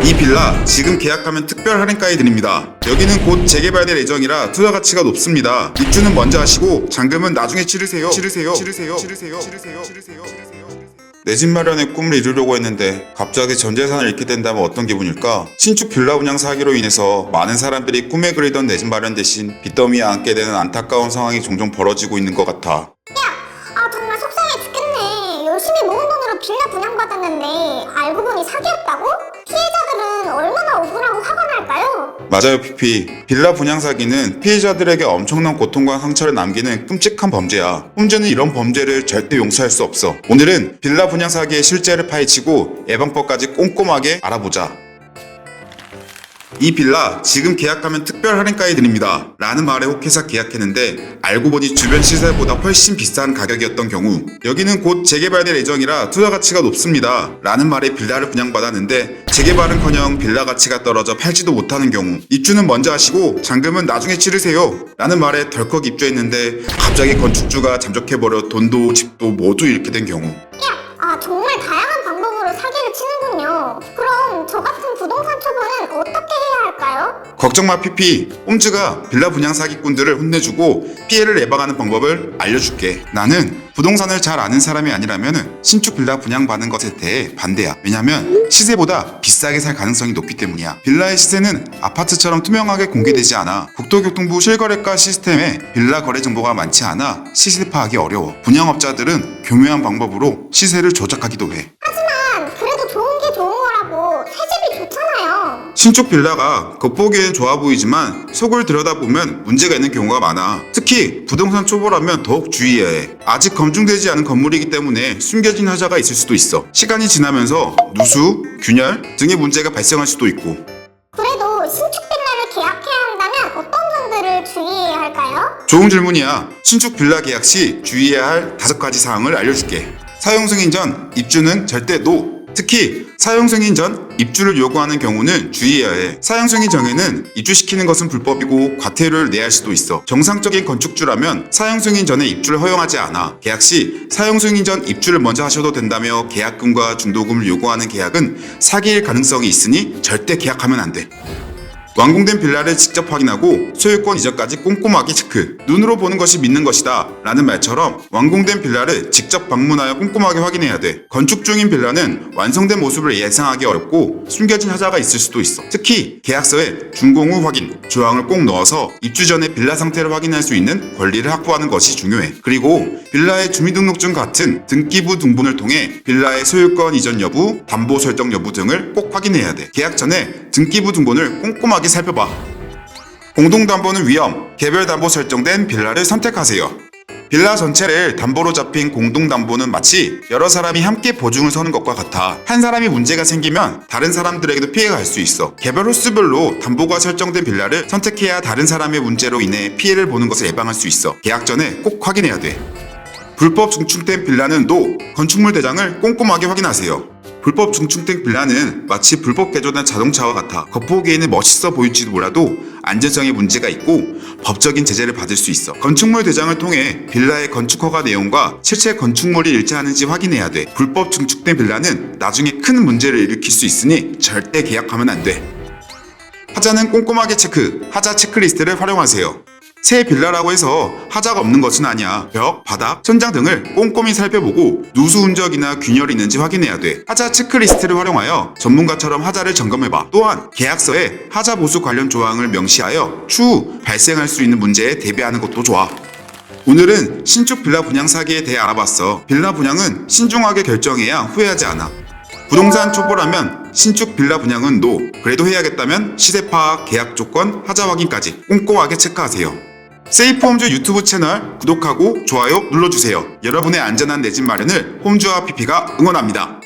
이 빌라 지금 계약하면 특별 할인가에 드립니다. 여기는 곧 재개발될 예정이라 투자 가치가 높습니다. 입주는 먼저 하시고 잔금은 나중에 치르세요. 내 집 마련의 꿈을 이루려고 했는데 갑자기 전 재산을 잃게 된다면 어떤 기분일까? 신축 빌라 분양 사기로 인해서 많은 사람들이 꿈에 그리던 내 집 마련 대신 빚더미에 앉게 되는 안타까운 상황이 종종 벌어지고 있는 것 같아. 정말 속상해 죽겠네. 열심히 모은 돈으로 빌라 분양받았는데 알고 보니 사기였다고? 피해자들은 얼마나 억울하고 화가 날까요? 맞아요, 피피. 빌라 분양 사기는 피해자들에게 엄청난 고통과 상처를 남기는 끔찍한 범죄야. 홈즈는 이런 범죄를 절대 용서할 수 없어. 오늘은 빌라 분양 사기의 실체를 파헤치고 예방법까지 꼼꼼하게 알아보자. 이 빌라 지금 계약하면 특별 할인가에 드립니다. 라는 말에 혹해서 계약했는데 알고 보니 주변 시세보다 훨씬 비싼 가격이었던 경우, 여기는 곧 재개발될 예정이라 투자 가치가 높습니다. 라는 말에 빌라를 분양받았는데 재개발은커녕 빌라 가치가 떨어져 팔지도 못하는 경우, 입주는 먼저 하시고 잔금은 나중에 치르세요. 라는 말에 덜컥 입주했는데 갑자기 건축주가 잠적해버려 돈도 집도 모두 잃게 된 경우. 정말 다양한 방법으로 사기를 치는군요. 그럼 저 같은 부동산 초보는 어떻게 해야 할까요? 걱정 마, 피피. 홈즈가 빌라 분양 사기꾼들을 혼내주고 피해를 예방하는 방법을 알려줄게. 나는 부동산을 잘 아는 사람이 아니라면 신축 빌라 분양받는 것에 대해 반대야. 왜냐면 시세보다 비싸게 살 가능성이 높기 때문이야. 빌라의 시세는 아파트처럼 투명하게 공개되지 않아. 국토교통부 실거래가 시스템에 빌라 거래 정보가 많지 않아 시세 파악이 어려워. 분양업자들은 교묘한 방법으로 시세를 조작하기도 해. 하지만 그래도 좋은 게 좋은 거라고 새 집이 좋잖아요. 신축 빌라가 겉보기엔 좋아 보이지만 속을 들여다보면 문제가 있는 경우가 많아. 특히 부동산 초보라면 더욱 주의해야 해. 아직 검증되지 않은 건물이기 때문에 숨겨진 하자가 있을 수도 있어. 시간이 지나면서 누수, 균열 등의 문제가 발생할 수도 있고. 그래도 신축 빌라를 계약해야 한다면 어떤 점들을 주의해야 할까요? 좋은 질문이야. 신축 빌라 계약 시 주의해야 할 5가지 사항을 알려줄게. 사용 승인 전 입주는 절대 NO! 특히 사용 승인 전 입주를 요구하는 경우는 주의해야 해. 사용 승인 전에는 입주시키는 것은 불법이고 과태료를 내야 할 수도 있어. 정상적인 건축주라면 사용 승인 전에 입주를 허용하지 않아. 계약 시 사용 승인 전 입주를 먼저 하셔도 된다며 계약금과 중도금을 요구하는 계약은 사기일 가능성이 있으니 절대 계약하면 안 돼. 완공된 빌라를 직접 확인하고 소유권 이전까지 꼼꼼하게 체크. 눈으로 보는 것이 믿는 것이다 라는 말처럼 완공된 빌라를 직접 방문하여 꼼꼼하게 확인해야 돼. 건축 중인 빌라는 완성된 모습을 예상하기 어렵고 숨겨진 하자가 있을 수도 있어. 특히 계약서에 준공 후 확인 조항을 꼭 넣어서 입주 전에 빌라 상태를 확인할 수 있는 권리를 확보하는 것이 중요해. 그리고 빌라의 주민등록증 같은 등기부 등본을 통해 빌라의 소유권 이전 여부, 담보 설정 여부 등을 꼭 확인해야 돼. 계약 전에 등기부 등본을 꼼꼼하게 살펴봐. 공동담보는 위험, 개별 담보 설정된 빌라를 선택하세요. 빌라 전체를 담보로 잡힌 공동담보는 마치 여러 사람이 함께 보증을 서는 것과 같아. 한 사람이 문제가 생기면 다른 사람들에게도 피해가 갈 수 있어. 개별 호수별로 담보가 설정된 빌라를 선택해야 다른 사람의 문제로 인해 피해를 보는 것을 예방할 수 있어. 계약 전에 꼭 확인해야 돼. 불법 증축된 빌라는 NO! 건축물 대장을 꼼꼼하게 확인하세요. 불법 증축된 빌라는 마치 불법 개조된 자동차와 같아. 겉보기에는 멋있어 보일지도 몰라도 안전성에 문제가 있고 법적인 제재를 받을 수 있어. 건축물 대장을 통해 빌라의 건축허가 내용과 실제 건축물이 일치하는지 확인해야 돼. 불법 증축된 빌라는 나중에 큰 문제를 일으킬 수 있으니 절대 계약하면 안 돼. 하자는 꼼꼼하게 체크, 하자 체크리스트를 활용하세요. 새 빌라라고 해서 하자가 없는 것은 아니야. 벽, 바닥, 천장 등을 꼼꼼히 살펴보고 누수 흔적이나 균열이 있는지 확인해야 돼. 하자 체크리스트를 활용하여 전문가처럼 하자를 점검해봐. 또한 계약서에 하자 보수 관련 조항을 명시하여 추후 발생할 수 있는 문제에 대비하는 것도 좋아. 오늘은 신축 빌라 분양 사기에 대해 알아봤어. 빌라 분양은 신중하게 결정해야 후회하지 않아. 부동산 초보라면 신축 빌라 분양은 NO! 그래도 해야겠다면 시세 파악, 계약 조건, 하자 확인까지 꼼꼼하게 체크하세요. 세이프홈즈 유튜브 채널 구독하고 좋아요 눌러주세요. 여러분의 안전한 내 집 마련을 홈즈와 PP가 응원합니다.